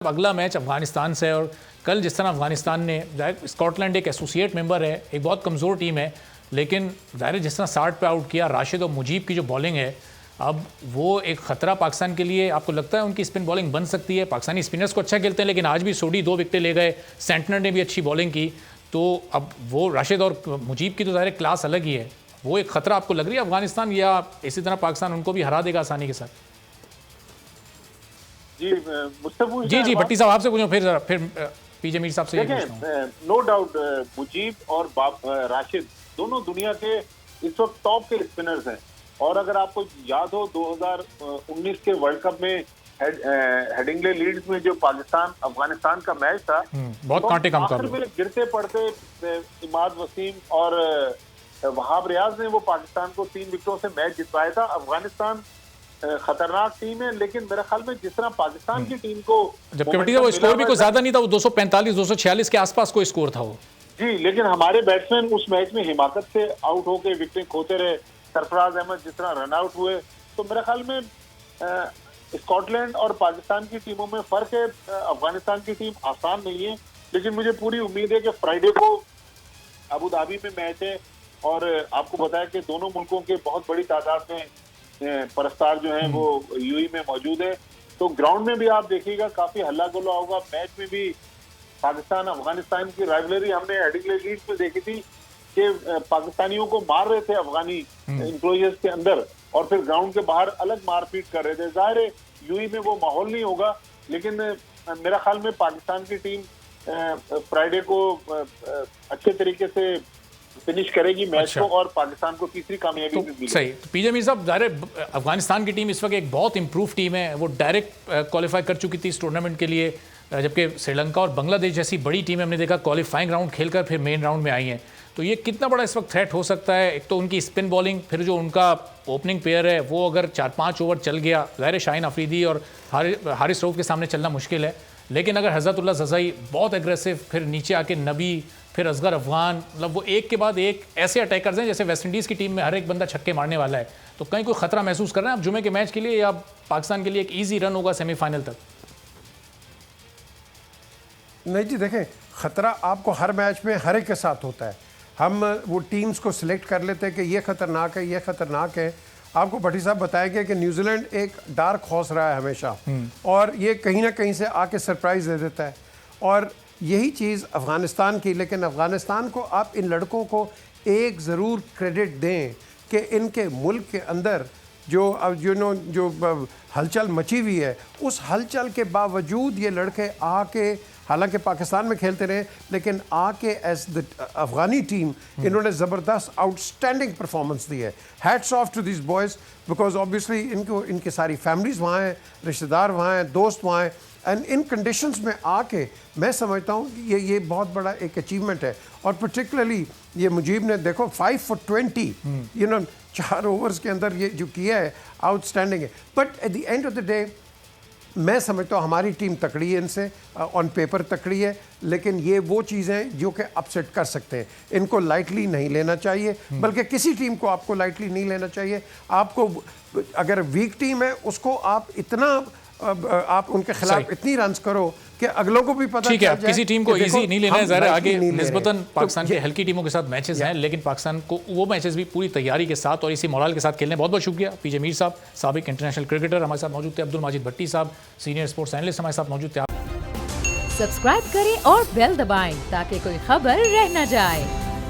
अगला मैच अफगानिस्तान से है और कल जिस तरह अफगानिस्तान ने, स्कॉटलैंड एक एसोसिएट मेंबर है, एक बहुत कमज़ोर टीम है, लेकिन ज़ाहिर जिस तरह 60 पे आउट किया, राशिद और मुजीब की जो बॉलिंग है, अब वो एक ख़तरा पाकिस्तान के लिए। आपको लगता है उनकी स्पिन बॉलिंग बन सकती है? पाकिस्तानी स्पिनर्स को अच्छा खेलते हैं, लेकिन आज भी सोडी 2 विकेटें ले गए, सेंटनर ने भी अच्छी बॉलिंग की, तो अब वो राशिद और मुजीब की तो ज़ाहिर क्लास अलग ही है। वो एक ख़तरा आपको लग रही है अफगानिस्तान, या इसी तरह पाकिस्तान उनको भी हरा देगा आसानी के साथ? जी मुझसे जी भट्टी साहब आपसे पूछूं, फिर पीजे मीर साहब से। नो डाउट मुजीब और राशिद दोनों दुनिया के इस वक्त टॉप के स्पिनर्स हैं। और अगर आपको याद हो 2019 के वर्ल्ड कप में हेडिंगले लीड्स में जो पाकिस्तान अफगानिस्तान का मैच था, बहुत कांटे का मुकाबला में गिरते पड़ते इमाद वसीम और वहाब रियाज ने वो पाकिस्तान को 3 विकेटों से मैच जितवाया था। अफगानिस्तान खतरनाक टीम है, लेकिन मेरे ख्याल में जिस तरह पाकिस्तान की टीम को, जबकि वो स्कोर भी कोई ज्यादा नहीं था, वो 245 246 के आसपास कोई स्कोर था वो। जी, लेकिन हमारे बैट्समैन उस मैच में हिमाकत से आउट होकर विकेटें खोते रहे। सरफराज अहमद जिस तरह रन आउट हुए, तो मेरे ख्याल में स्कॉटलैंड और पाकिस्तान की टीमों में फर्क है। अफगानिस्तान की टीम आसान नहीं है, लेकिन मुझे पूरी उम्मीद है कि फ्राइडे को अबू धाबी में मैच है, और आपको बताया कि दोनों मुल्कों के बहुत बड़ी तादाद में परस्तार जो हैं वो यूएई में मौजूद है। तो ग्राउंड में भी आप देखिएगा काफी हल्ला गुल्ला होगा। मैच में भी पाकिस्तान अफगानिस्तान की राइवलरी हमने हेडिंगले लीड्स में देखी थी कि पाकिस्तानियों को मार रहे थे अफगानी इंक्लोजर्स के अंदर, और फिर ग्राउंड के बाहर अलग मारपीट कर रहे थे। जाहिर है यूएई में वो माहौल नहीं होगा, लेकिन मेरा ख्याल में पाकिस्तान की टीम फ्राइडे को अच्छे तरीके से फिनिश करेगी मैच को, और पाकिस्तान को तीसरी कामयाबी भी मिलेगी। सही। तो पीजे मीर साहब, अफगानिस्तान की टीम इस वक्त एक बहुत इंप्रूव टीम है, वो डायरेक्ट क्वालिफाई कर चुकी थी इस टूर्नामेंट के लिए, जबकि श्रीलंका और बांग्लादेश जैसी बड़ी टीम हमने देखा क्वालिफाइंग राउंड खेलकर फिर मेन राउंड में आई हैं। तो ये कितना बड़ा इस वक्त थ्रेट हो सकता है? एक तो उनकी स्पिन बॉलिंग, फिर जो उनका ओपनिंग पेयर है वो अगर 4-5 ओवर चल गया, ज़ाहिर शाहीन अफरीदी और हारिस रऊफ के सामने चलना मुश्किल है, लेकिन अगर हज़रतुल्लाह ज़ज़ई बहुत एग्रेसिव, फिर नीचे आके नबी, फिर असगर अफगान, मतलब वो एक के बाद एक ऐसे अटैकर्स हैं जैसे वेस्ट इंडीज़ की टीम में हर एक बंदा छक्के मारने वाला है, तो कहीं कोई खतरा महसूस कर रहे हैं आप जुमे के मैच के लिए, या पाकिस्तान के लिए एक ईजी रन होगा सेमीफाइनल तक? नहीं जी, देखें, ख़तरा आपको हर मैच में हर एक के साथ होता है। हम वो टीम्स को सिलेक्ट कर लेते हैं कि ये ख़तरनाक है, ये ख़तरनाक है। आपको भट्टी साहब बताएंगे कि न्यूजीलैंड एक डार्क हॉर्स रहा है हमेशा, और ये कहीं ना कहीं से आके सरप्राइज़ दे देता है, और यही चीज़ अफ़गानिस्तान की। लेकिन अफ़गानिस्तान को आप इन लड़कों को एक ज़रूर क्रेडिट दें कि इनके मुल्क के अंदर जो जो हलचल मची हुई है, उस हलचल के बावजूद ये लड़के आके, हालांकि पाकिस्तान में खेलते रहे, लेकिन आके एज द अफ़गानी टीम इन्होंने ज़बरदस्त आउटस्टैंडिंग परफॉर्मेंस दी है। Hats off to this boys, because obviously इनकी सारी फैमिलीज़ वहाँ हैं, रिश्तेदार वहाँ हैं, दोस्त वहाँ हैं, एंड इन कंडीशंस में आके मैं समझता हूँ कि ये बहुत बड़ा एक अचीवमेंट है। और पर्टिकुलरली ये मुजीब ने देखो 5 for 20 4 ओवर्स के अंदर ये जो किया है, आउटस्टैंडिंग है। But at the end of the day मैं समझता हूँ हमारी टीम तकड़ी है इनसे, ऑन पेपर तकड़ी है, लेकिन ये वो चीज़ें जो कि अपसेट कर सकते हैं। इनको लाइटली नहीं लेना चाहिए, बल्कि किसी टीम को आपको लाइटली नहीं लेना चाहिए। आपको अगर वीक टीम है उसको आप इतना आप उनके खिलाफ इतनी रन्स करो कि अगलों को भी पता ठीक है। किसी टीम को इजी नहीं लेना है, ज़रा आगे निस्बतन पाकिस्तान के हल्की टीमों के साथ मैचेस हैं, लेकिन पाकिस्तान को वो मैचेस भी पूरी तैयारी के साथ और इसी मोरल के साथ खेलने। बहुत बहुत शुक्रिया पीजे मीर साहब, साबिक इंटरनेशनल क्रिकेटर हमारे साथ मौजूद थे। अब्दुल माजिद भट्टी साहब, सीनियर स्पोर्ट्स एनालिस्ट हमारे साथ मौजूद थे। सब्सक्राइब करें और बेल दबाएं ताकि कोई खबर रह न जाए।